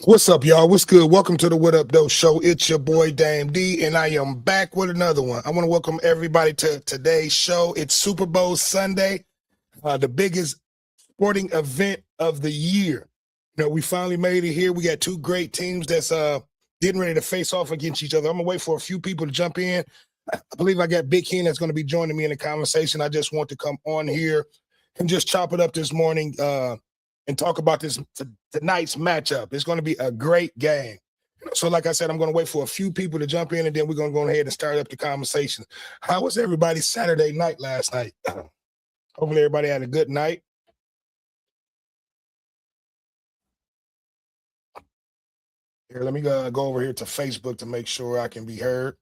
What's up, y'all? What's good? Welcome to the What Up Though Show. It's your boy Dame D, and I am back with another one. I want to welcome everybody to today's show. It's Super Bowl Sunday, the biggest sporting event of the year. We finally made it here. We got two great teams that's getting ready to face off against each other. I'm gonna wait for a few people to jump in. I believe I got Big Ken that's going to be joining me in the conversation. I just want to come on here and just chop it up this morning. And talk about tonight's matchup. It's going to be a great game. So, like I said, I'm going to wait for a few people to jump in, and then we're going to go ahead and start up the conversation. How was everybody's Saturday night last night? Hopefully, everybody had a good night. Here, let me go over here to Facebook to make sure I can be heard.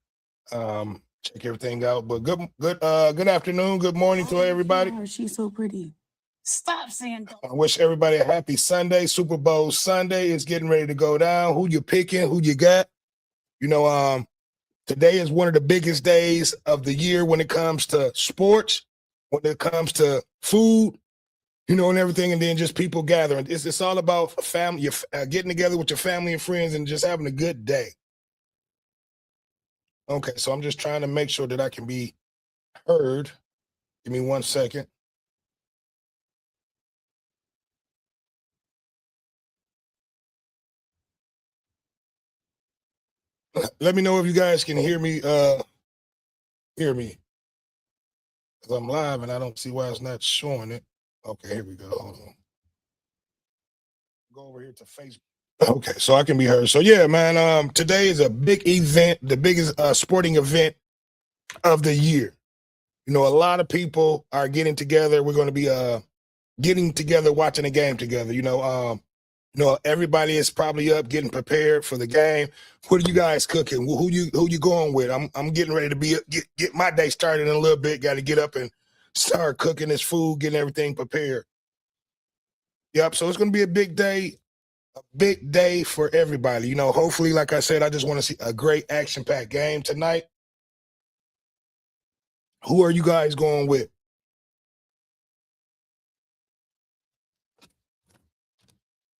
Check everything out. But good afternoon, good morning to everybody. She's so pretty. Stop saying. I wish everybody a happy Sunday. Super Bowl Sunday is getting ready to go down. Who you picking? Who you got? Today is one of the biggest days of the year when it comes to sports, when it comes to food, and everything, and then just people gathering. It's all about family, getting together with your family and friends and just having a good day. Okay, so I'm just trying to make sure that I can be heard. Give me 1 second. Let me know if you guys can hear me. Because I'm live and I don't see why it's not showing it. Okay, here we go. Hold on. Go over here to Facebook. Okay, so I can be heard. So yeah, man. Today is a big event, the biggest sporting event of the year. A lot of people are getting together. We're going to be getting together, watching a game together. Everybody is probably up, getting prepared for the game. What are you guys cooking? Who you going with? I'm getting ready to get my day started in a little bit. Got to get up and start cooking this food, getting everything prepared. Yep. So it's going to be a big day for everybody. Hopefully, like I said, I just want to see a great action-packed game tonight. Who are you guys going with?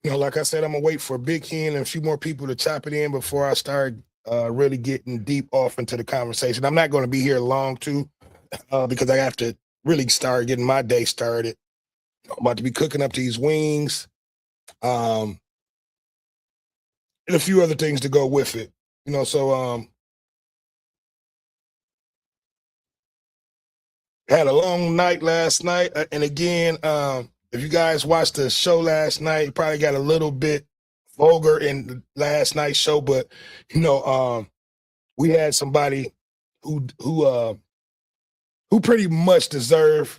Like I said, I'm gonna wait for Big Ken and a few more people to chop it in before I start really getting deep off into the conversation. I'm not going to be here long too, because I have to really start getting my day started. I'm about to be cooking up these wings, and a few other things to go with it. So had a long night last night, and again, if you guys watched the show last night, you probably got a little bit vulgar in last night's show, but we had somebody who pretty much deserved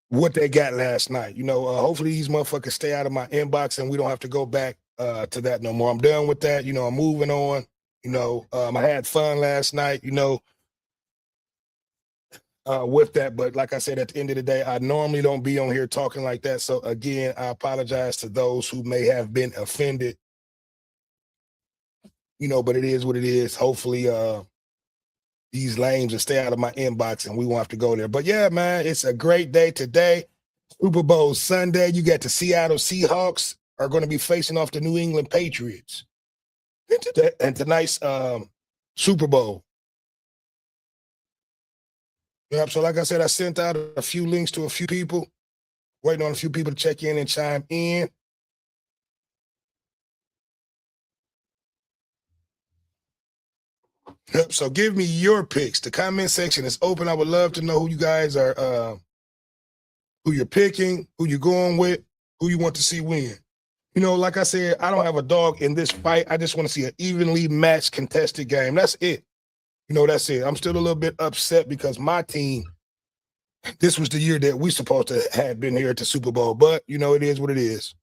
what they got last night. Hopefully these motherfuckers stay out of my inbox and we don't have to go back to that no more. I'm done with that. I'm moving on. I had fun last night. With that, but like I said, at the end of the day, I normally don't be on here talking like that. So again, I apologize to those who may have been offended. But it is what it is. Hopefully, these lames will stay out of my inbox and we won't have to go there. But yeah, man, it's a great day today. Super Bowl Sunday. You got the Seattle Seahawks are going to be facing off the New England Patriots. And tonight's Super Bowl. Yep. So like I said, I sent out a few links to a few people, waiting on a few people to check in and chime in. Yep. So give me your picks. The comment section is open. I would love to know who you guys are, who you're picking, who you're going with, who you want to see win. Like I said, I don't have a dog in this fight. I just want to see an evenly matched, contested game. That's it. That's it. I'm still a little bit upset because my team, this was the year that we supposed to have been here at the Super Bowl, but it is what it is.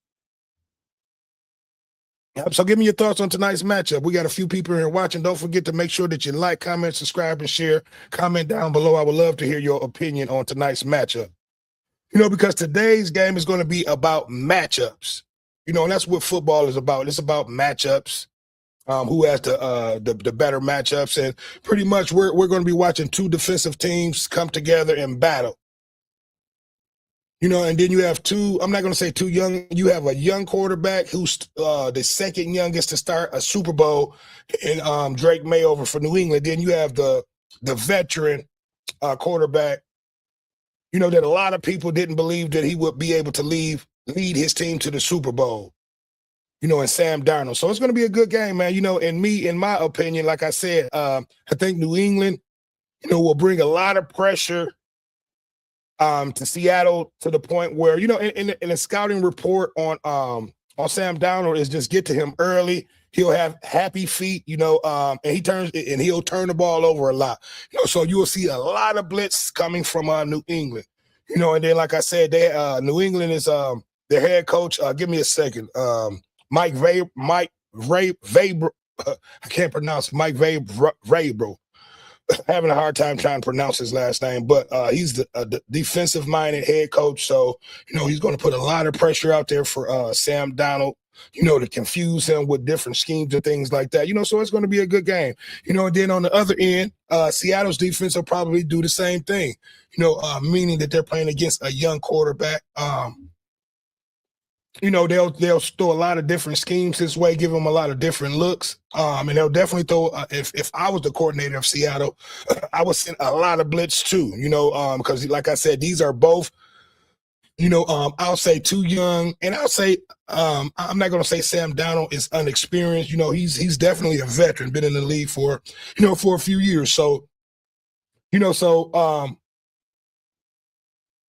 So give me your thoughts on tonight's matchup. We got a few people here watching. Don't forget to make sure that you like, comment, subscribe, and share. Comment down below. I would love to hear your opinion on tonight's matchup. Because today's game is going to be about matchups. And that's what football is about. It's about matchups. Who has the better matchups, and pretty much we're going to be watching two defensive teams come together and battle. And then you have two, I'm not going to say too young. You have a young quarterback who's the second youngest to start a Super Bowl, and Drake May over for New England. Then you have the veteran quarterback, that a lot of people didn't believe that he would be able to lead his team to the Super Bowl, and Sam Darnold. So it's going to be a good game, man. In my opinion, like I said, I think New England, will bring a lot of pressure to Seattle, to the point where, in a scouting report on Sam Darnold is just get to him early. He'll have happy feet, and he'll turn the ball over a lot. So you will see a lot of blitz coming from New England. And then like I said, New England is their head coach. Give me a second. Mike Vrabel. I can't pronounce it. Mike Vrabel. Having a hard time trying to pronounce his last name, but he's the defensive-minded head coach. So, he's going to put a lot of pressure out there for Sam Darnold, to confuse him with different schemes and things like that. So it's going to be a good game. And then on the other end, Seattle's defense will probably do the same thing, meaning that they're playing against a young quarterback. They'll throw a lot of different schemes his way, give him a lot of different looks. And they'll definitely throw, if I was the coordinator of Seattle, I would send a lot of blitz too, because like I said, these are both, I'll say too young. And I'll say, I'm not going to say Sam Darnold is unexperienced. He's definitely a veteran, been in the league for a few years. So,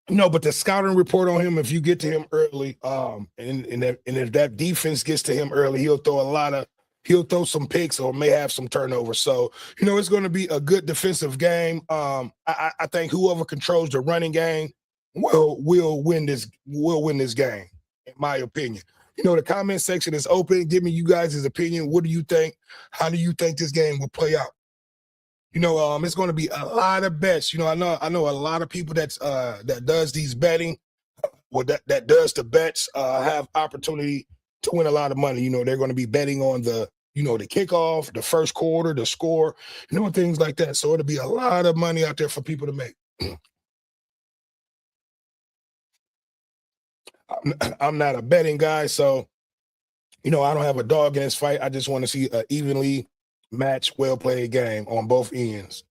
but the scouting report on him, if you get to him early, and if that defense gets to him early, he'll throw some picks or may have some turnovers. So, it's going to be a good defensive game. I think whoever controls the running game will win this game, in my opinion. The comment section is open. Give me you guys' opinion. What do you think? How do you think this game will play out? It's going to be a lot of bets. I know a lot of people that does these betting, or that does the bets, have opportunity to win a lot of money. They're going to be betting on the kickoff, the first quarter, the score, things like that. So it'll be a lot of money out there for people to make. I'm not a betting guy, so I don't have a dog in this fight. I just want to see an evenly matched, well-played game on both ends.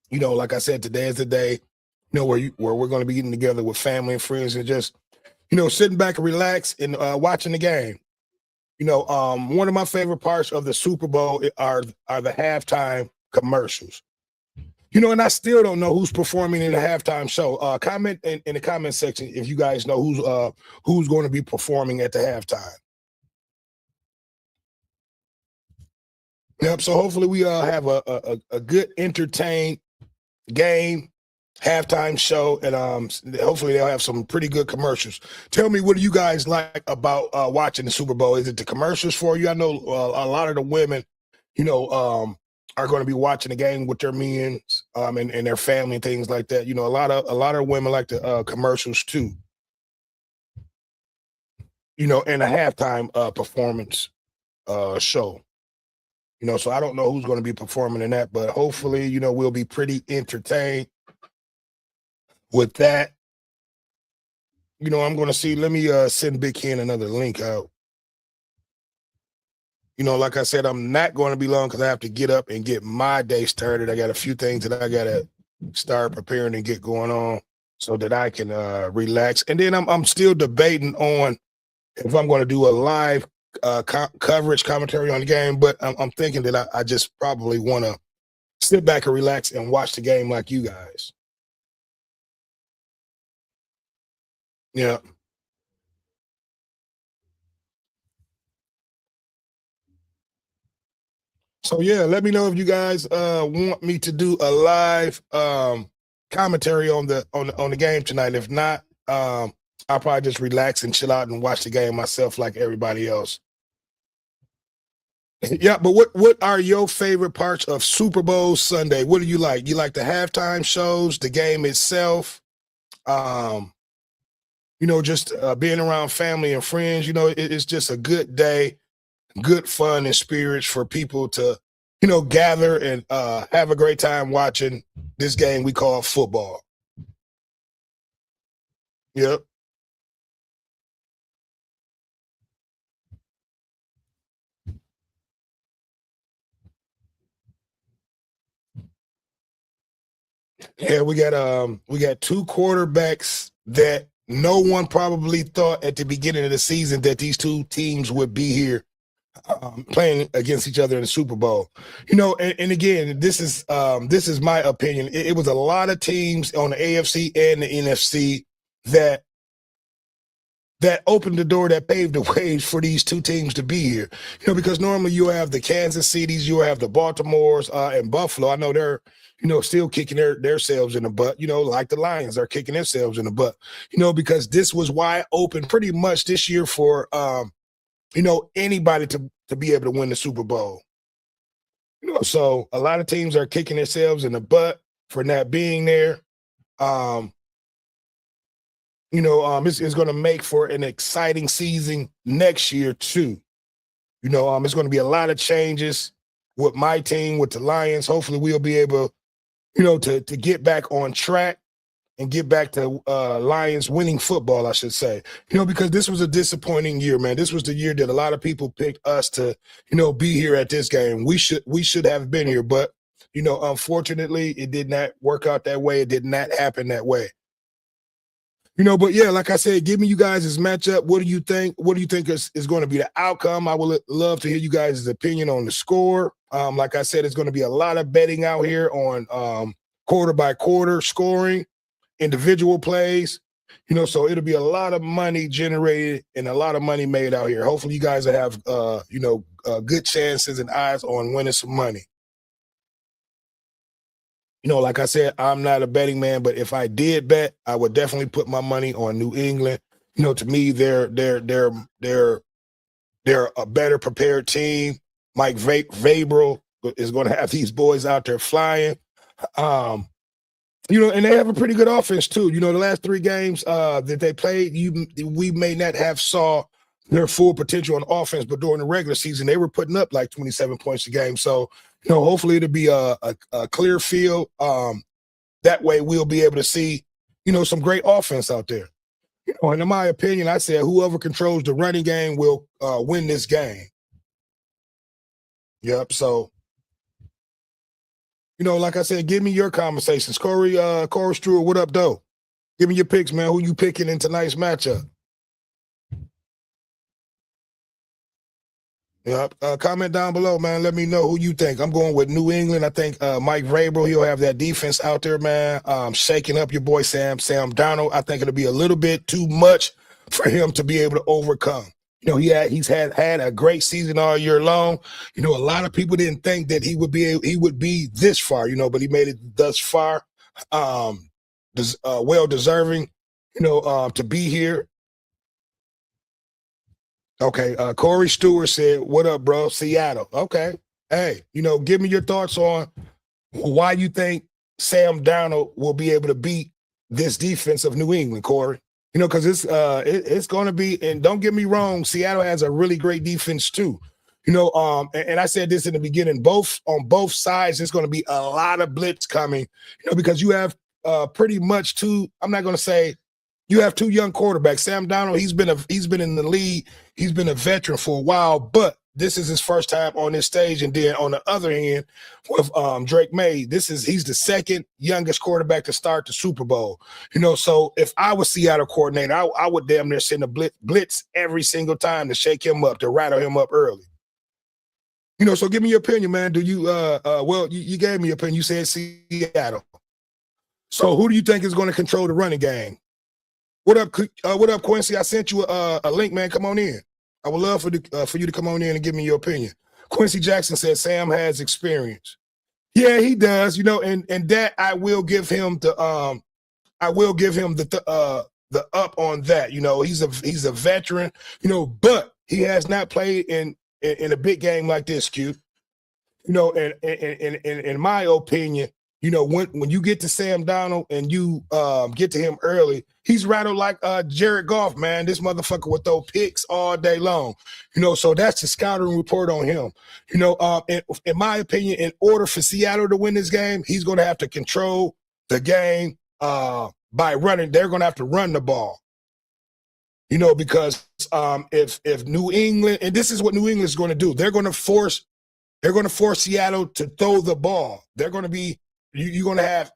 Like I said, today is the day, where we're going to be getting together with family and friends and just, sitting back and relax and watching the game. One of my favorite parts of the Super Bowl are the halftime commercials. And I still don't know who's performing in the halftime show. Comment in the comment section if you guys know who's going to be performing at the halftime. Yep. So hopefully we have a good entertained game, halftime show, and hopefully they'll have some pretty good commercials. Tell me, what do you guys like about watching the Super Bowl? Is it the commercials for you? I know a lot of the women, are going to be watching the game with their men and their family and things like that. A lot of women like the commercials too. And a halftime performance show. So I don't know who's going to be performing in that, but hopefully, we'll be pretty entertained with that. I'm going to see. Let me send Big Ken another link out. Like I said, I'm not going to be long because I have to get up and get my day started. I got a few things that I got to start preparing and get going on so that I can relax. And then I'm still debating on if I'm going to do a live coverage commentary on the game, but I'm thinking that I just probably want to sit back and relax and watch the game like you guys. Yeah. So yeah, let me know if you guys want me to do a live commentary on the game tonight. If not, I'll probably just relax and chill out and watch the game myself like everybody else. Yeah, but what are your favorite parts of Super Bowl Sunday? What do you like? You like the halftime shows, the game itself, just being around family and friends. It's just a good day, good fun and spirits for people to, gather and have a great time watching this game we call football. Yep. Yeah, we got two quarterbacks that no one probably thought at the beginning of the season that these two teams would be here playing against each other in the Super Bowl. And again, this is my opinion. It was a lot of teams on the AFC and the NFC that opened the door, that paved the way for these two teams to be here. Because normally you have the Kansas Cities, you have the Baltimores and Buffalo. I know they're still kicking themselves in the butt. Like the Lions, they're kicking themselves in the butt. Because this was wide open pretty much this year for anybody to be able to win the Super Bowl. So a lot of teams are kicking themselves in the butt for not being there. It's going to make for an exciting season next year too. It's going to be a lot of changes with my team, with the Lions. Hopefully we'll be able, to get back on track and get back to Lions winning football, I should say. Because this was a disappointing year, man. This was the year that a lot of people picked us to, be here at this game. We should have been here, but unfortunately, it did not work out that way. It did not happen that way. But yeah, like I said, give me you guys this matchup. What do you think? What do you think is going to be the outcome? I would love to hear you guys' opinion on the score. Like I said, it's going to be a lot of betting out here on quarter by quarter scoring, individual plays. So it'll be a lot of money generated and a lot of money made out here. Hopefully you guys will have, good chances and eyes on winning some money. Like I said, I'm not a betting man, but if I did bet, I would definitely put my money on New England. To me, they're a better prepared team. Mike Vrabel is going to have these boys out there flying. And they have a pretty good offense too. The last three games that they played, we may not have saw their full potential on offense, but during the regular season, they were putting up like 27 points a game. So, hopefully it'll be a clear field. That way we'll be able to see, some great offense out there. And in my opinion, I said whoever controls the running game will win this game. Yep. So, like I said, give me your conversations. Corey Stewart, what up, though? Give me your picks, man. Who you picking in tonight's matchup? Yep. Comment down below, man. Let me know who you think. I'm going with New England. I think Mike Vrabel, he'll have that defense out there, man. Shaking up your boy Sam Darnold. I think it'll be a little bit too much for him to be able to overcome. He's had a great season all year long. A lot of people didn't think that he would be this far, but he made it thus far. Well deserving, to be here. Okay, Corey Stewart said, "What up, bro? Seattle." Okay, hey, give me your thoughts on why you think Sam Darnold will be able to beat this defense of New England, Corey. Because it's going to be, and don't get me wrong, Seattle has a really great defense too. And I said this in the beginning, on both sides, there's going to be a lot of blitz coming. Because you have pretty much two. I'm not going to say. You have two young quarterbacks. Sam Darnold, he's been in the league. He's been a veteran for a while, but this is his first time on this stage. And then on the other hand, with Drake May, he's the second youngest quarterback to start the Super Bowl. So if I was Seattle coordinator, I would damn near send a blitz every single time to shake him up, to rattle him up early. So give me your opinion, man. Do you well, you gave me your opinion. You said Seattle. So who do you think is going to control the running game? What up, Quincy? I sent you a link, man. Come on in. I would love for you to come on in and give me your opinion. Quincy Jackson said Sam has experience. Yeah, he does. And that I will give him the up on that. He's a veteran. But he has not played in a big game like this, Q. And in my opinion, when you get to Sam Darnold and you get to him early, he's rattled like Jared Goff, man. This motherfucker would throw picks all day long. So that's the scouting report on him. In my opinion, in order for Seattle to win this game, he's going to have to control the game by running. They're going to have to run the ball. because if New England, and this is what New England is going to do, they're going to force Seattle to throw the ball. They're going to be you're going to have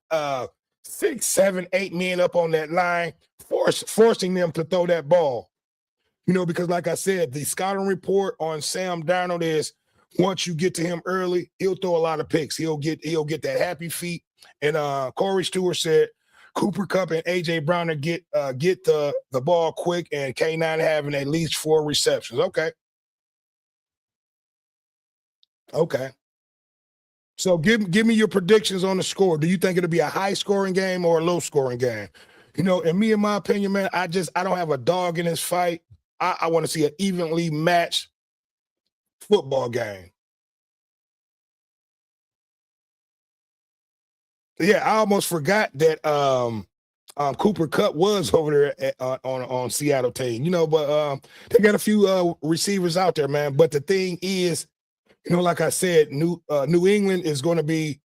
6, 7, 8 men up on that line, forcing them to throw that ball. Because like I said, the scouting report on Sam Darnold is once you get to him early, he'll throw a lot of picks. He'll get that happy feet. And Corey Stewart said Cooper Kupp and AJ Browner get the ball quick, and K9 having at least 4 receptions. Okay. So give me your predictions on the score. Do you think it'll be a high scoring game or a low scoring game? And me, in my opinion, man, I don't have a dog in this fight. I want to see an evenly matched football game. Yeah, I almost forgot that Cooper Kupp was over there on Seattle team. But they got a few receivers out there, man. But the thing is, like I said, New England is going to be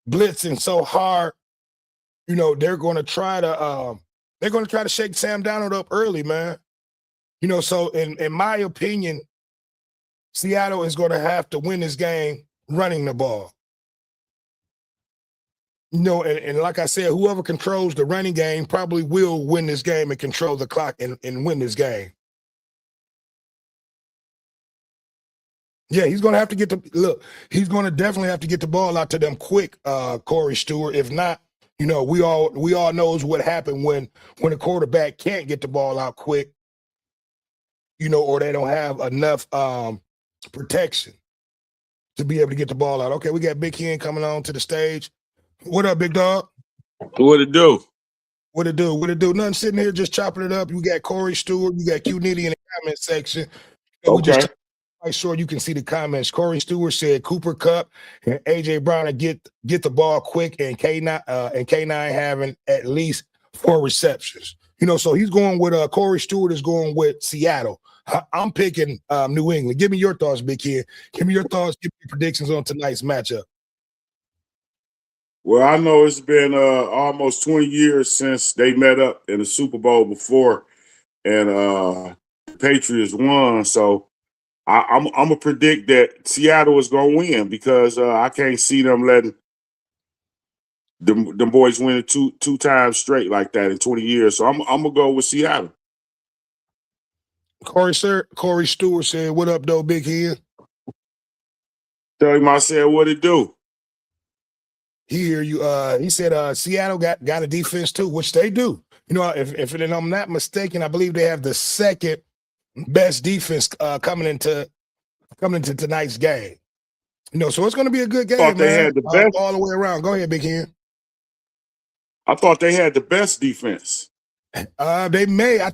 blitzing so hard. They're going to try to shake Sam Darnold up early, man. So in my opinion, Seattle is going to have to win this game running the ball. And like I said, whoever controls the running game probably will win this game and control the clock and win this game. Yeah, he's going to have to he's going to definitely have to get the ball out to them quick, Corey Stewart. If not, we all knows what happened when a quarterback can't get the ball out quick, or they don't have enough protection to be able to get the ball out. Okay, we got Big Ken coming on to the stage. What up, big dog? What it do? What it do? Nothing, sitting here just chopping it up. You got Corey Stewart, you got Q Nitty in the comment section. Okay. We just make sure you can see the comments. Corey Stewart said Cooper Kupp and AJ Browner get the ball quick, and K9 having at least 4 receptions. So he's going with Corey Stewart is going with Seattle. I'm picking New England. Give me your thoughts, Big Kid. Give me your thoughts. Give me your predictions on tonight's matchup. Well, I know it's been almost 20 years since they met up in the Super Bowl before, and the Patriots won. So I'm gonna predict that Seattle is gonna win because I can't see them letting the boys win it two times straight like that in 20 years. So I'm gonna go with Seattle. Corey Stewart said, "What up, though, Big Head?" Tell him I said what it do. He hear you. He said Seattle got a defense too, which they do. If I'm not mistaken, I believe they have the second best defense coming into tonight's game. So it's going to be a good game, man. They had the best all the way around. Go ahead, Big Hen. I thought they had the best defense. I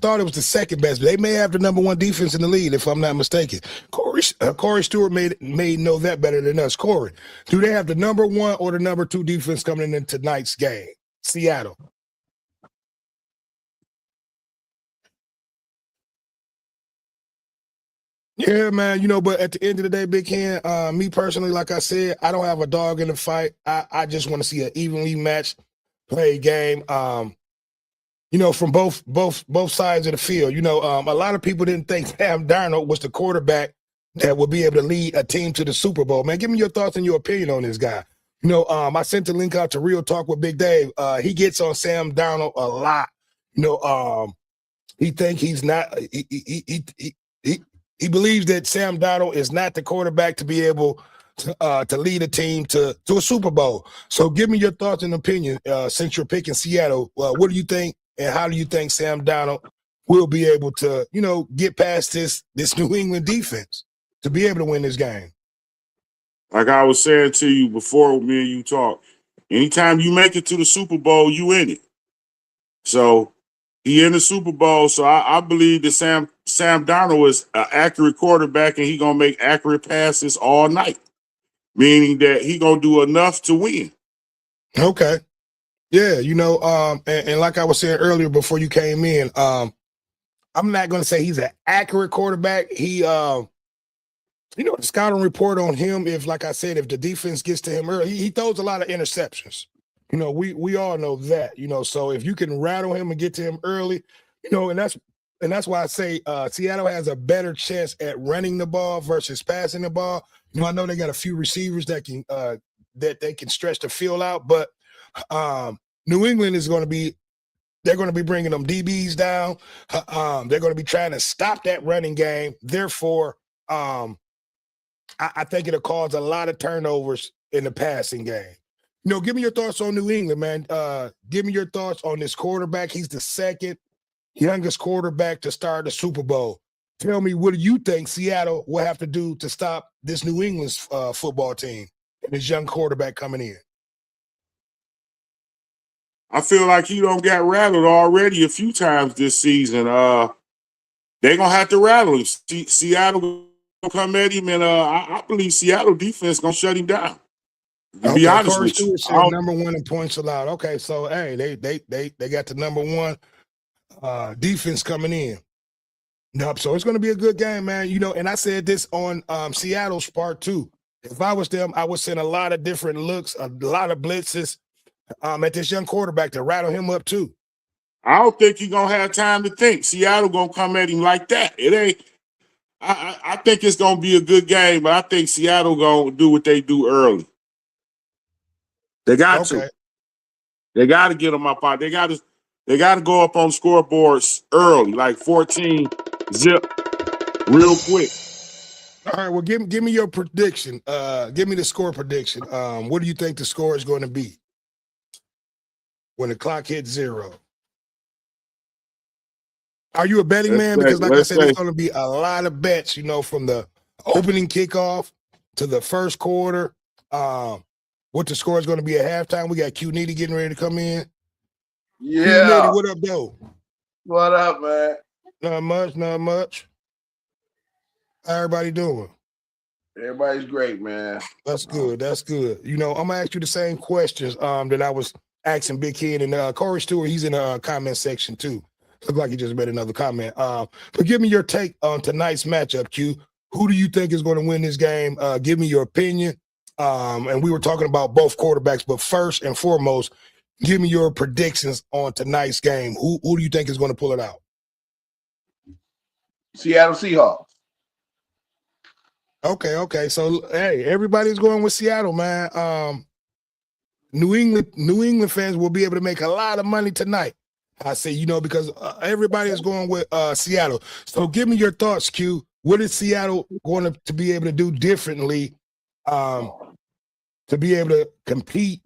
thought it was the second best. They may have the number 1 defense in the league, if I'm not mistaken. Corey Stewart may know that better than us. Corey, do they have the number 1 or the number 2 defense coming in tonight's game? Seattle. Yeah, man. But at the end of the day, Big Hen, me personally, like I said, I don't have a dog in the fight. I just want to see an evenly matched play game. From both sides of the field. A lot of people didn't think Sam Darnold was the quarterback that would be able to lead a team to the Super Bowl. Man, give me your thoughts and your opinion on this guy. I sent the link out to Real Talk with Big Dave. He gets on Sam Darnold a lot. He think he's not. He believes that Sam Darnold is not the quarterback to be able to lead a team to a Super Bowl. So give me your thoughts and opinion since you're picking Seattle. What do you think? And how do you think Sam Darnold will be able to, get past this New England defense to be able to win this game? Like I was saying to you before me and you talk, anytime you make it to the Super Bowl, you in it. So he in the Super Bowl. So I believe that Sam Darnold is an accurate quarterback, and he gonna make accurate passes all night, meaning that he gonna do enough to win. Okay. Yeah, and like I was saying earlier before you came in, I'm not going to say he's an accurate quarterback. He, the scouting report on him, if the defense gets to him early, he throws a lot of interceptions. We all know that, so if you can rattle him and get to him early, and and that's why I say Seattle has a better chance at running the ball versus passing the ball. I know they got a few receivers that can that they can stretch the field out, but New England is going to be. They're going to be bringing them DBs down. They're going to be trying to stop that running game. Therefore, I think it'll cause a lot of turnovers in the passing game. Give me your thoughts on New England, man. Give me your thoughts on this quarterback. He's the second youngest quarterback to start the Super Bowl. Tell me, what do you think Seattle will have to do to stop this New England's football team and this young quarterback coming in? I feel like he don't got rattled already a few times this season. They're gonna have to rattle him. Seattle gonna come at him, and I believe Seattle defense gonna shut him down. To be honest Corey with you, Stewart said number one in points allowed. Okay, so hey, they got the number one defense coming in. Nope. So it's going to be a good game, man. And I said this on Seattle's part too. If I was them, I would send a lot of different looks, a lot of blitzes at this young quarterback to rattle him up too. I don't think he's gonna have time to think. Seattle gonna come at him like that. It ain't. I think it's gonna be a good game, but I think Seattle gonna do what they do early. They got to. They got to get them up out. They got to go up on scoreboards early, like 14 zip, real quick. All right. Well, give me your prediction. Give me the score prediction. What do you think the score is going to be when the clock hits 0? Are you a betting man? Because like I said, there's going to be a lot of bets, from the opening kickoff to the first quarter. What the score is going to be at halftime. We got Q Nitty getting ready to come in. Yeah. Q Nitty, what up, though? What up, man? Not much. How everybody doing? Everybody's great, man. That's good. I'm gonna ask you the same questions that I was asking Big Kid and Corey Stewart. He's in the comment section too. Look like he just made another comment. But give me your take on tonight's matchup, Q. Who do you think is going to win this game? Give me your opinion. And we were talking about both quarterbacks, but first and foremost, give me your predictions on tonight's game. Who do you think is going to pull it out? Seattle Seahawks. Okay. So hey, everybody's going with Seattle, man. New England fans will be able to make a lot of money tonight. I say, because everybody is going with Seattle. So give me your thoughts, Q. What is Seattle going to be able to do differently to be able to compete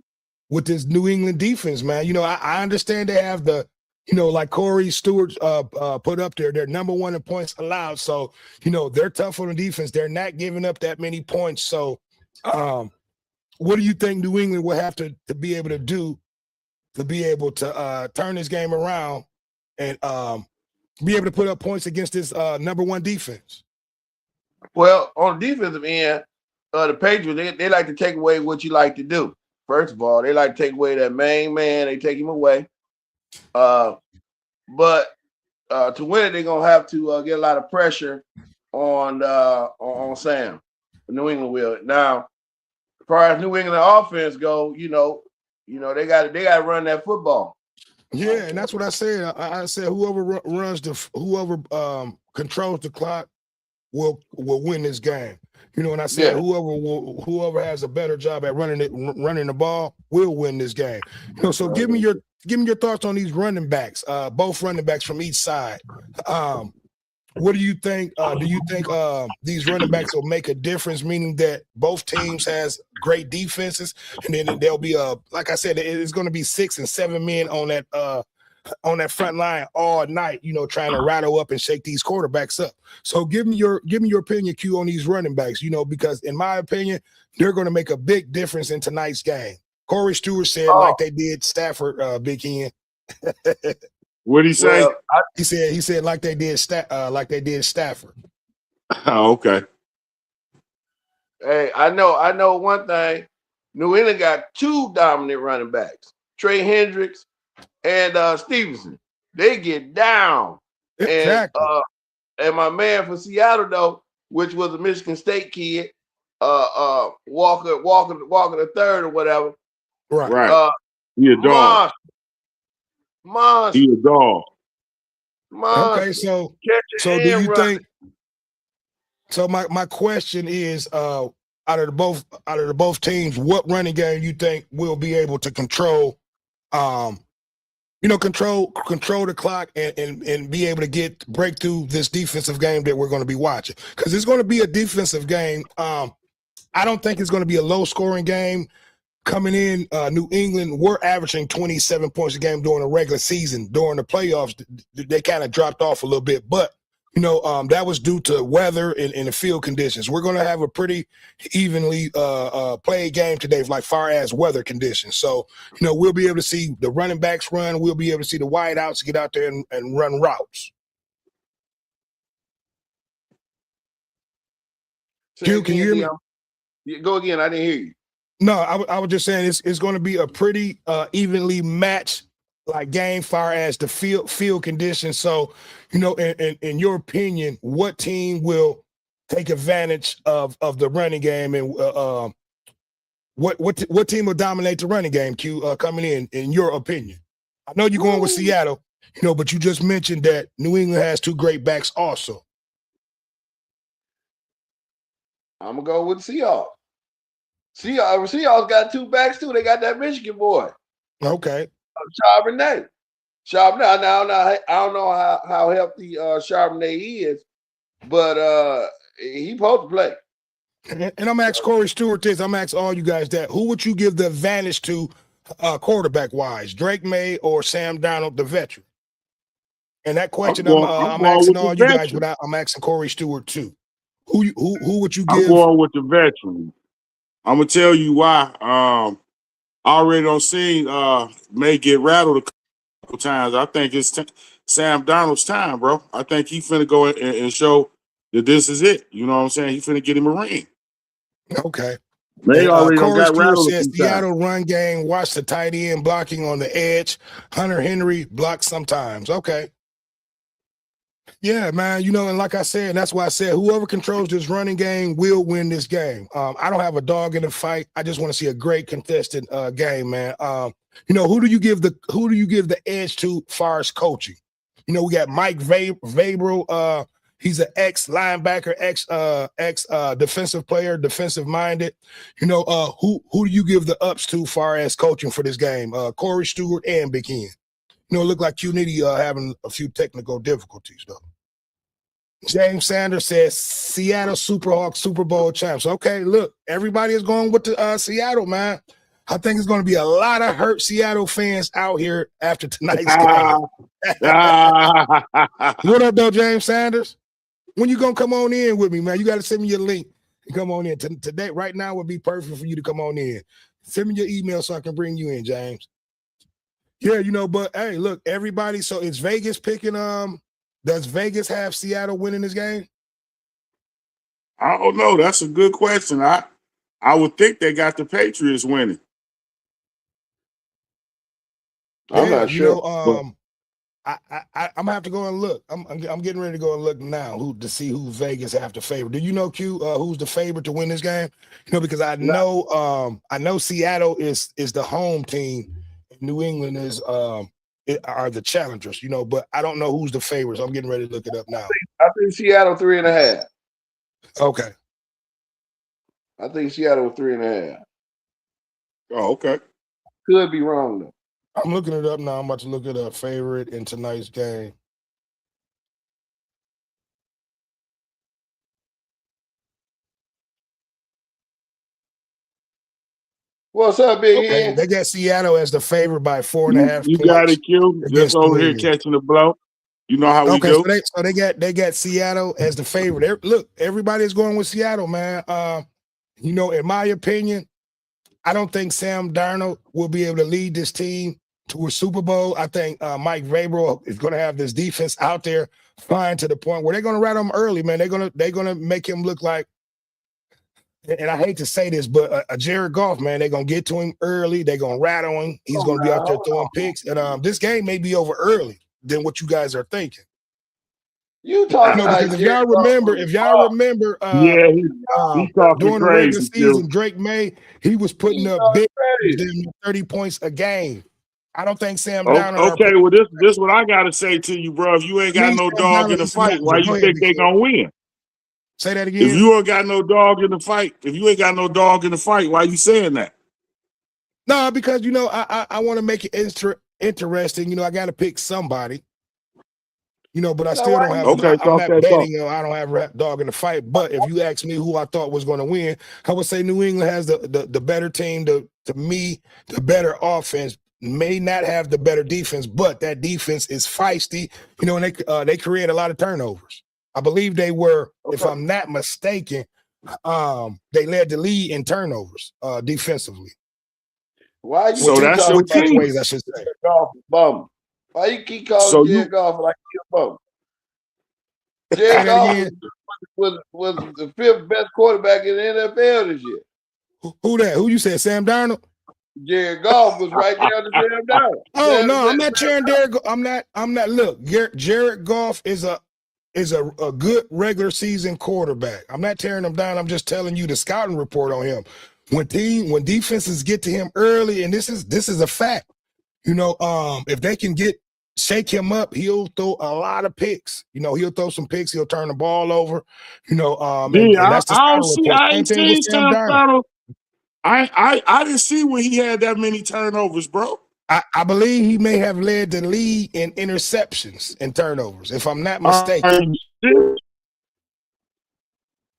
with this New England defense, man? I understand they have the, like Corey Stewart put up there, they're number one in points allowed. So, they're tough on the defense. They're not giving up that many points. So, what do you think New England will have to be able to do to be able to turn this game around and be able to put up points against this number one defense? Well, on the defensive end, the Patriots, they like to take away what you like to do. First of all, they like to take away that main man. They take him away. But to win it, they're going to have to get a lot of pressure on Sam. New England will. Now, as far as New England offense go, they got to run that football. Yeah, and that's what I said. I said whoever controls the clock will win this game. And I said whoever has a better job at running the ball will win this game. So give me your thoughts on these running backs, both running backs from each side. What do you think? Do you think these running backs will make a difference, meaning that both teams has great defenses, and then there'll be like I said, it's going to be 6 and 7 men on that front line all night, trying to rattle up and shake these quarterbacks up. So give me your opinion, Q, on these running backs, because in my opinion, they're going to make a big difference in tonight's game. Corey Stewart said like they did Stafford, Big Hen. What did he say? Well, He said like they did Stafford. Oh, okay. Hey, I know one thing. New England got 2 dominant running backs, Trey Hendricks and Stevenson. They get down. Exactly. And my man from Seattle, though, which was a Michigan State kid, Walker the third or whatever. Right. He a dog. Monster. He a dog. Okay, Monster. so Catching do and you running. think? So my question is, out of the both teams, what running game you think will be able to control, control the clock and be able to break through this defensive game that we're going to be watching? Because it's going to be a defensive game. I don't think it's going to be a low scoring game. Coming in, New England, we're averaging 27 points a game during the regular season. During the playoffs, they kind of dropped off a little bit, but that was due to weather and the field conditions. We're going to have a pretty evenly played game today, like far as weather conditions. So, we'll be able to see the running backs run. We'll be able to see the wideouts get out there and run routes. Q, can you hear me? Yeah, go again. I didn't hear you. No, I was just saying it's going to be a pretty evenly matched like game far as the field conditions. So, in your opinion, what team will take advantage of the running game, and what team will dominate the running game? Q, coming in your opinion? I know you're going with Seattle, but you just mentioned that New England has two great backs also. I'm gonna go with Seahawks. Seahawks got two backs too. They got that Michigan boy. Okay. Charbonnet. Now, I don't know how healthy Charbonnet is, but he supposed to play. And I'm asking Corey Stewart this. I'm asking all you guys that. Who would you give the advantage to quarterback-wise, Drake May or Sam Darnold, the veteran? And that question I'm asking all you guys, but I'm asking Corey Stewart too. Who would you give? I'm going with the veteran. I'm gonna tell you why. I already don't see May get rattled a couple times. I think it's Sam Darnold's time, bro. I think he finna go and show that this is it. You know what I'm saying? He finna get him a ring. Okay. May already Corey got Stewart rattled. says Seattle run game. Watch the tight end blocking on the edge. Hunter Henry blocks sometimes. Okay. Yeah, man. And like I said, that's why I said whoever controls this running game will win this game. I don't have a dog in the fight. I just want to see a great contested game, man. Who do you give the edge to far as coaching? We got Mike Vrabel. He's an ex-linebacker, ex defensive player, defensive minded. Who do you give the ups to far as coaching for this game? Corey Stewart and Big Ken. It looked like Q-Nitty having a few technical difficulties, though. James Sanders says Seattle Superhawks Super Bowl champs. Okay, look, everybody is going with the Seattle, man. I think it's going to be a lot of hurt Seattle fans out here after tonight's game. What up, though, James Sanders? When you going to come on in with me, man? You got to send me your link and come on in. Today, right now, would be perfect for you to come on in. Send me your email so I can bring you in, James. Yeah, but hey, look, everybody. So is Vegas picking? Does Vegas have Seattle winning this game? I don't know. That's a good question. I would think they got the Patriots winning. I'm not sure. I'm gonna have to go and look. I'm getting ready to go and look now to see who Vegas have to favor. Do you know, Q, who's the favorite to win this game? Because I know Seattle is the home team. New England is are the challengers, but I don't know who's the favorites. I'm getting ready to look it up now. I think Seattle 3.5. Okay. I think Seattle 3.5. Oh, okay. Could be wrong though. I'm looking it up now. I'm about to look at a favorite in tonight's game. What's up, Big Okay, Ed? they got Seattle as the favorite by 4.5 points. You got it, Q. Just over here catching the blow. You know how we do. So they got Seattle as the favorite. Look, everybody's going with Seattle, man. In my opinion, I don't think Sam Darnold will be able to lead this team to a Super Bowl. I think Mike Vrabel is going to have this defense out there flying to the point where they're going to rattle him early, man. They're gonna make him look like, and I hate to say this, but a Jared Goff, man, they're going to get to him early. They're going to rattle him. He's going to be out there throwing picks. And this game may be over early than what you guys are thinking. You talking because if y'all remember, during the regular season, Drake May, he was putting up big 30 points a game. I don't think Sam Darnold. Okay, well this what I gotta say to you, bro. If you ain't got no Sam dog Darnold in the is fight, why Go you ahead, think they Big Ken. gonna win? Say that If again. you ain't got no dog in the fight, why you saying that? No, because you know I want to make it interesting. You know, I got to pick somebody. You know, but I still don't have. Okay, I'm talk not that talk. betting. You know, I don't have a dog in the fight. But if you ask me who I thought was going to win, I would say New England has the better team. To me, the better offense. May not have the better defense, but that defense is feisty. You know, and they create a lot of turnovers. I believe they were, if I'm not mistaken, they led the league in turnovers defensively. Why you So that's your with team. takeaways, I should say. Goff a bum? Why you keep calling Jared Goff like he's a bum? Jared Goff was the fifth best quarterback in the NFL this year. Who that? Who you said? Sam Darnold? Jared Goff was right there to Sam Darnold. Oh no, I'm not cheering Jared. I'm not. Look, Jared Goff is a good regular season quarterback. I'm not tearing him down. I'm just telling you the scouting report on him. When defenses get to him early, and this is a fact. You know, if they can shake him up, he'll throw a lot of picks. You know, he'll throw some picks. He'll turn the ball over. You know, and that's the scouting report. Same thing with Sam Darnold. I didn't see when he had that many turnovers, bro. I believe he may have led the league in interceptions and turnovers, if I'm not mistaken.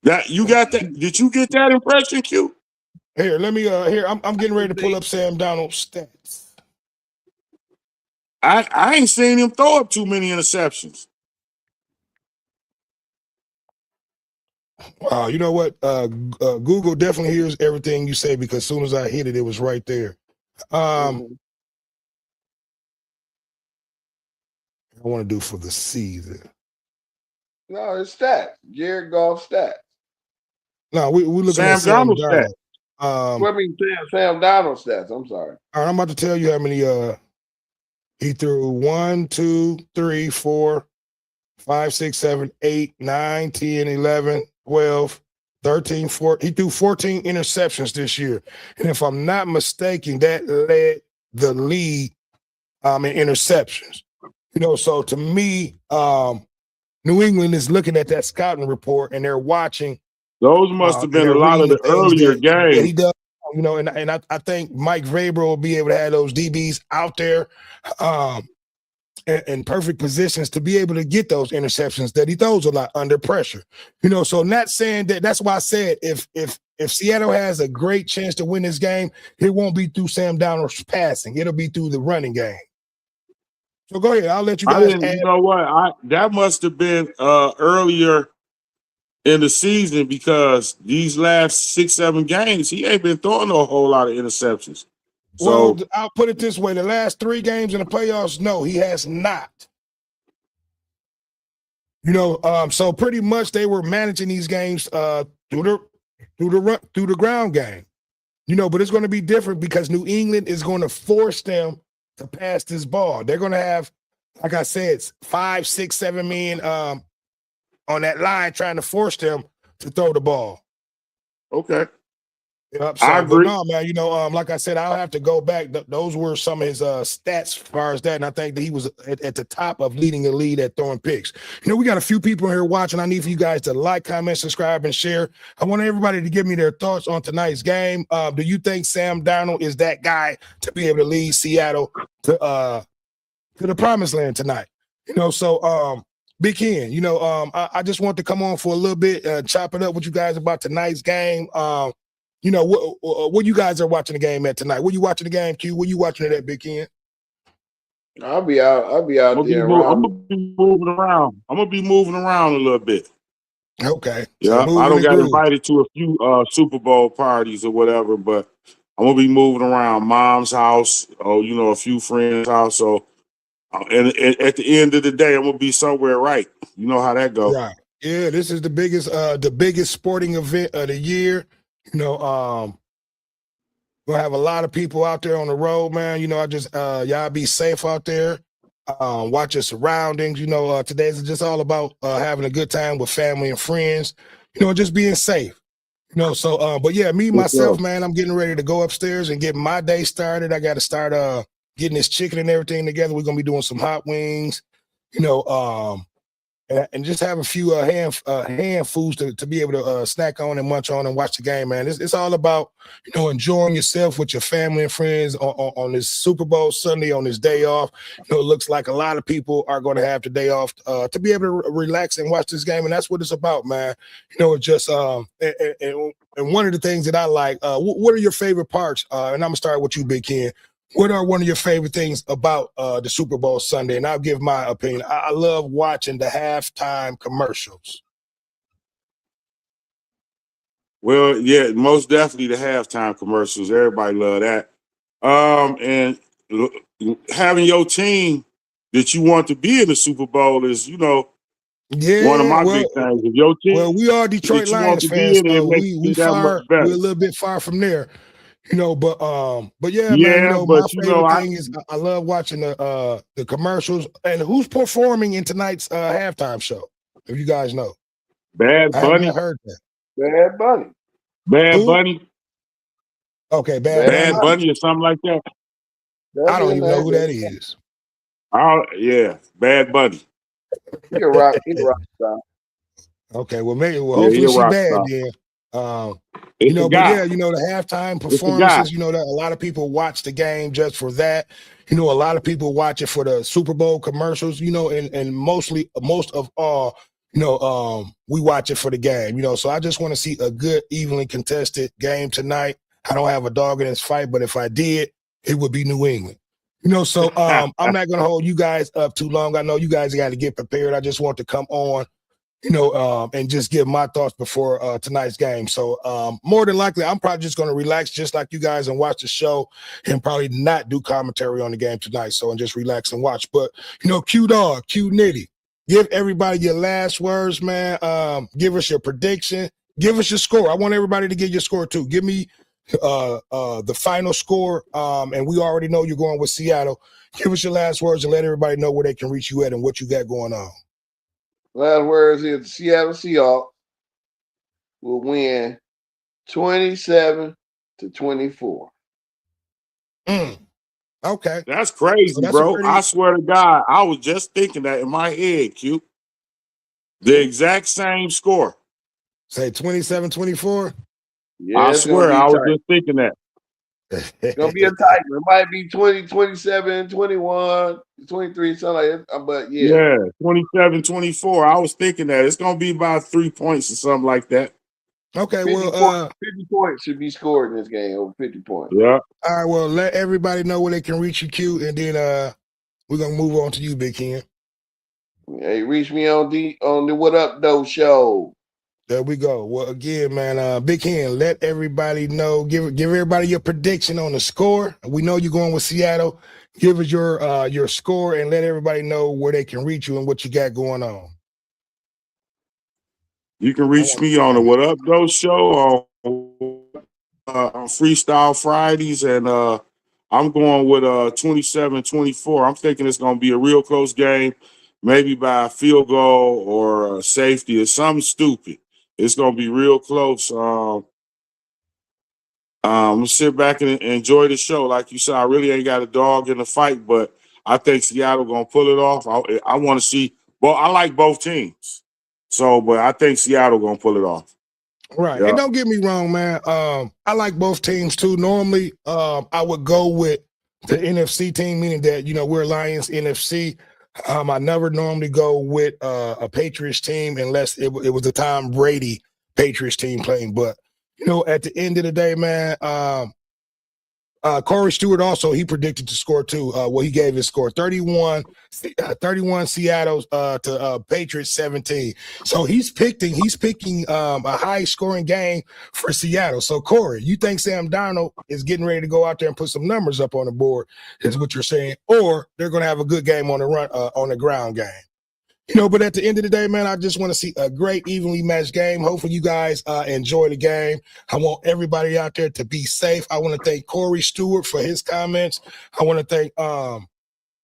That you got that? Did you get that impression, Q? Here, let me. I'm getting ready to pull up Sam Darnold's stats. I ain't seen him throw up too many interceptions. Wow, you know what? Google definitely hears everything you say because as soon as I hit it, it was right there. I want to do for the season. No, it's stats. Jared Goff stats. No, we're looking at Sam Darnold. What I mean, Sam Darnold stats. I'm sorry. All right, I'm about to tell you how many. He threw 1, 2, 3, 4, 5, 6, 7, 8, 9, 10, 11, 12, 13, 14. He threw 14 interceptions this year. And if I'm not mistaken, that led the league in interceptions. You know, so to me, New England is looking at that scouting report and they're watching. Those must have been a lot of the earlier games. He does, you know, and I think Mike Vrabel will be able to have those DBs out there in perfect positions to be able to get those interceptions that he throws a lot under pressure. You know, so not saying that. That's why I said if Seattle has a great chance to win this game, it won't be through Sam Darnold's passing. It'll be through the running game. So go ahead. I'll let you guys add. You know what? That must have been earlier in the season because these last 6-7 games, he ain't been throwing a whole lot of interceptions. So, well, I'll put it this way: the last 3 games in the playoffs, no, he has not. You know, so pretty much they were managing these games through the ground game. You know, but it's going to be different because New England is going to force them to pass this ball. They're going to have, like I said, 5, 6, 7 men on that line trying to force them to throw the ball. Okay. Yep, so, I agree. But no, man, you know, like I said, I'll have to go back. Those were some of his stats as far as that. And I think that he was at the top of leading the lead at throwing picks. You know, we got a few people here watching. I need for you guys to like, comment, subscribe, and share. I want everybody to give me their thoughts on tonight's game. Do you think Sam Darnold is that guy to be able to lead Seattle to the promised land tonight? You know, so Big Ken, you know, I just want to come on for a little bit, chop it up with you guys about tonight's game. You know, what you guys are watching the game at tonight? What you watching the game, Q? What you watching it at, Big Ken? I'll be out there. I'm gonna be moving around. I'm gonna be moving around a little bit. Okay. Yeah, so I don't got invited to a few Super Bowl parties or whatever, but I'm gonna be moving around Mom's house, or you know, a few friends' house. So, and at the end of the day, I'm gonna be somewhere right. You know how that goes. Right. Yeah, this is the biggest sporting event of the year. You know, gonna have a lot of people out there on the road, man. You know, I just y'all be safe out there. Watch your surroundings. You know, today's just all about having a good time with family and friends. You know, just being safe. You know, so but yeah, myself, man, I'm getting ready to go upstairs and get my day started. I got to start getting this chicken and everything together. We're gonna be doing some hot wings, you know, and just have a few hand foods to be able to snack on and munch on and watch the game, man. It's all about, you know, enjoying yourself with your family and friends on this Super Bowl Sunday, on this day off. You know, it looks like a lot of people are going to have the day off to be able to relax and watch this game, and that's what it's about, man. You know, it's just and one of the things that I like, what are your favorite parts? And I'm gonna start with you, Big Ken. What are one of your favorite things about the Super Bowl Sunday? And I'll give my opinion. I love watching the halftime commercials. Well, yeah, most definitely the halftime commercials. Everybody love that. And having your team that you want to be in the Super Bowl is, you know, one of Yeah, my big things. If your team we are Detroit that you want Lions to be fans, in, it so makes we you that much far we're better. a little bit far from there, you know. But yeah, man, you Yeah, know, my but you know, favorite thing is I love watching the commercials. And who's performing in tonight's halftime show? If you guys know, Bad I have Bunny, not heard that. Bad Bunny. Bad Who? Bunny, Okay, Bad Bunny. Bad Bunny, or something like that. I That's don't his even know name. who that is. Yeah, Bad Bunny. He a rock star. Okay, well, Yeah, he hopefully a she rock bad star. then. You It's a know, but guy. yeah, you know, the halftime It's a guy. performances, you know, that a lot of people watch the game just for that. You know, a lot of people watch it for the Super Bowl commercials, you know, and most of all, you know, we watch it for the game, you know. So I just want to see a good, evenly contested game tonight. I don't have a dog in this fight, but if I did, it would be New England. You know, so I'm not gonna hold you guys up too long. I know you guys got to get prepared. I just want to come on, you know, and just give my thoughts before tonight's game. So more than likely, I'm probably just going to relax just like you guys and watch the show and probably not do commentary on the game tonight. So and just relax and watch. But, you know, Q Dog, Q Nitty, give everybody your last words, man. Give us your prediction. Give us your score. I want everybody to get your score too. Give me the final score. And we already know you're going with Seattle. Give us your last words and let everybody know where they can reach you at and what you got going on. Last words is the Seattle Seahawks will win 27-24. Okay. That's crazy, So that's a bro. pretty I swear to God, I was just thinking that in my head, Q. The exact same score. say 27-24. Yeah, I it's gonna swear, be I was tight. just thinking that. It's gonna be a tight one. It might be 20, 27, 21, 23, something like that. But yeah. Yeah, 27-24. I was thinking that it's gonna be about 3 points or something like that. Okay, 50 well, points, 50 points should be scored in this game, over 50 points. Yeah. all right, well, let everybody know where they can reach you, Q, and then we're gonna move on to you, Big Ken. Hey, reach me on the What Up Though show. There we go. Well, again, man, Big Ken, let everybody know. Give everybody your prediction on the score. We know you're going with Seattle. Give us your score and let everybody know where they can reach you and what you got going on. You can reach me on the What Up Though show on Freestyle Fridays, and I'm going with 27-24. I'm thinking it's gonna be a real close game, maybe by a field goal or a safety or something stupid. It's gonna be real close. I'm gonna sit back and enjoy the show. Like you said, I really ain't got a dog in the fight, but I think Seattle gonna pull it off. I want to see. Well, I like both teams, so but I think Seattle gonna pull it off. Right. Yeah. And don't get me wrong, man. I like both teams too. Normally, I would go with the NFC team, meaning that, you know, we're Lions NFC. I never normally go with a Patriots team unless it was the Tom Brady Patriots team playing. But, you know, at the end of the day, man, Corey Stewart also, he predicted to score too. Well, he gave his score 31 Seattle to Patriots 17. So he's picking a high scoring game for Seattle. So Corey, you think Sam Darnold is getting ready to go out there and put some numbers up on the board, is what you're saying, or they're going to have a good game on the run on the ground game? You know, but at the end of the day, man, I just want to see a great, evenly matched game. Hopefully you guys enjoy the game. I want everybody out there to be safe. I want to thank Corey Stewart for his comments. I want to thank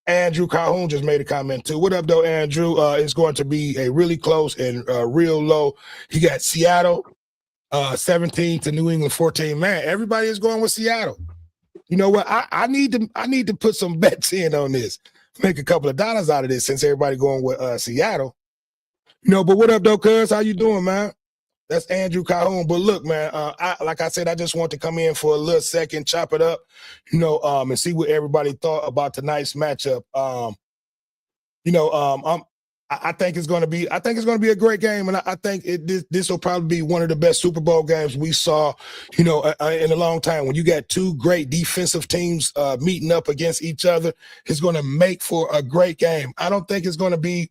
Andrew Calhoun just made a comment too. What up, though, Andrew? It's going to be a really close and real low. You got Seattle 17 to New England 14. Man, everybody is going with Seattle. You know what? I need to put some bets in on this. Make a couple of dollars out of this since everybody going with Seattle. You know, but what up, though, cuz? How you doing, man? That's Andrew Calhoun. But look, man, like I said, I just want to come in for a little second, chop it up, you know, and see what everybody thought about tonight's matchup. I think it's going to be a great game, and I think this will probably be one of the best Super Bowl games we saw, you know, in a long time. When you got two great defensive teams meeting up against each other, it's going to make for a great game. I don't think it's going to be,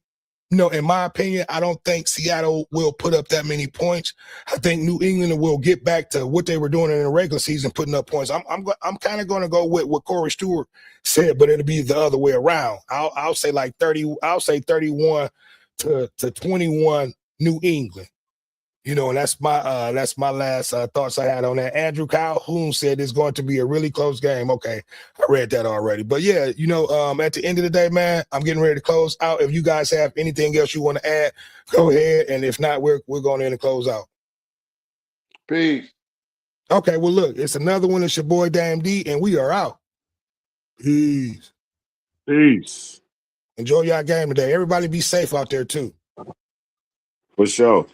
you know, in my opinion, I don't think Seattle will put up that many points. I think New England will get back to what they were doing in the regular season, putting up points. I'm kind of going to go with what Corey Stewart said, but it'll be the other way around. I'll say like 30. I'll say 31 to 21 New England. You know, and that's my last thoughts I had on that. Andrew Calhoun said it's going to be a really close game. Okay, I read that already. But yeah, you know, at the end of the day, man, I'm getting ready to close out. If you guys have anything else you want to add, go ahead. And if not, we're going in and close out. Peace. Okay, well, look, it's another one. It's your boy Dame D, and we are out. Peace. Peace. Enjoy your game today. Everybody be safe out there too. For sure.